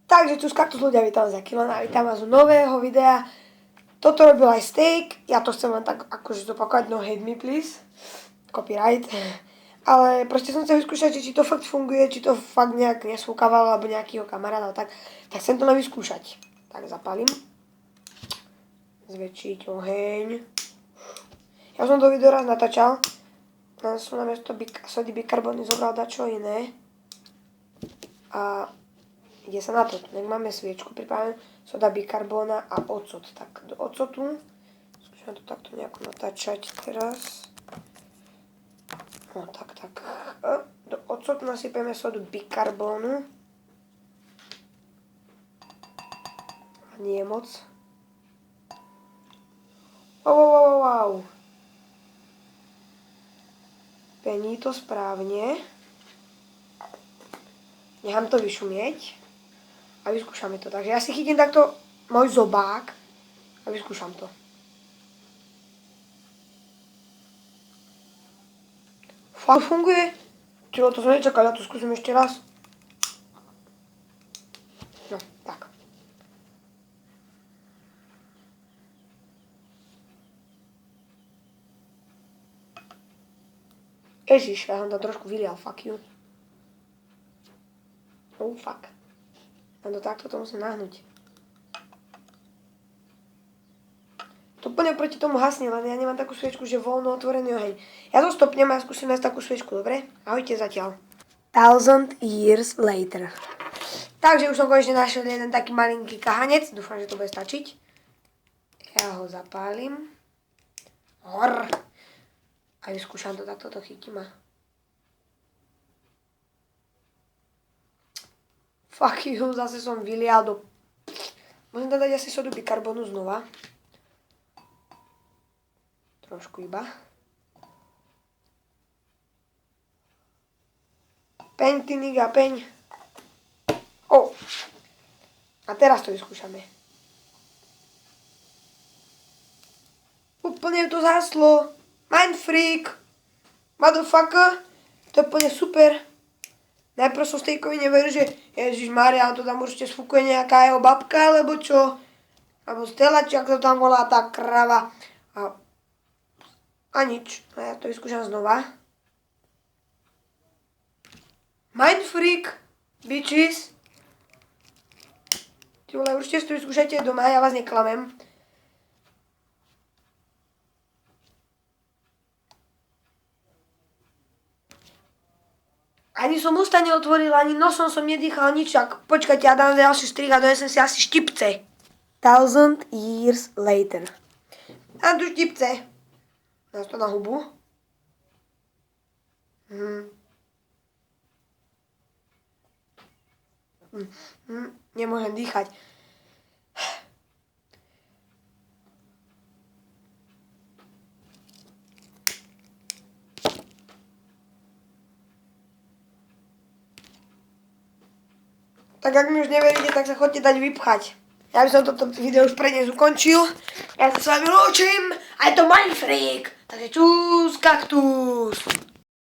Takže tu z Kaktus ľudia, vítam za Kilana a vítam vás z nového videa. Toto robil aj Steak, ja to chcem len tak akože zopakovať, no hate me please, copyright. Ale proste som chcel vyskúšať, či to fakt funguje, či to fakt nejak nesfúkavalo, alebo nejakýho kamaráda, tak chcem to vyskúšať. Tak zapalím. Zväčšiť oheň. Ja som to video raz natáčal, len som namiesto sody bikarbóny zobral dačo iné. A ide sa na to, nech máme sviečku pripravenú, soda bikarbóna a ocot. Tak do ocotu, skúšam to takto nejako natáčať teraz. No tak. Do ocotu nasypeme sodu bikarbónu. A nie moc. Wow. Pení to správne. Nechám to vyšumieť. A vyskúšame to. Takže ja si chytím takto môj zobák a vyskúšam to. Fakt funguje? Čiže to som nečakal, ja to skúsim ešte raz. No, tak. Ježiš, ja som to trošku vylial, fuck you. Oh, fuck. Len to takto to musím nahnúť. To úplne proti tomu hasne, len ja nemám takú sviečku, že voľno otvorený oheň. Ja to stopnem a skúsim nájsť takú sviečku, dobre? Ahojte zatiaľ. 1000 years later. Takže už som konečne našiel jeden taký malinký kahanec. Dúfam, že to bude stačiť. Ja ho zapálim. Hor. A vyskúšam to, takto to chytím a... Fuck you, zase som vylial do... Musím dať asi sodu bikarbónu znova. Trošku iba. Peň, ty niga, peň. O! A teraz to vyskúšame. Úplne to záslo. Mindfreak. Motherfucker. To je úplne super. Najprv som Steakovi neveril, že Ježišmária, on to tam určite sfúkuje nejaká jeho babka, alebo čo? Alebo Stella, či ako to tam volá tá krava. A nič. A ja to vyskúšam znova. Mindfreak, bitches. Ty vole, určite si to vyskúšajte doma, ja vás neklamem. Ani som ústa neotvoril, ani nosom som nedýchal, nič. Počkajte, ja dám ďalší strih a donesem si asi štipce. 1000 years later. A tu štipce. Dám to na hubu. Nemôžem dýchať. Tak ak mi už neveríte, tak sa chodte dať vypchať. Ja by som toto video už pre dnes ukončil. Ja sa s vami lúčim. A je to Mindfreak. Takže čus, kaktus.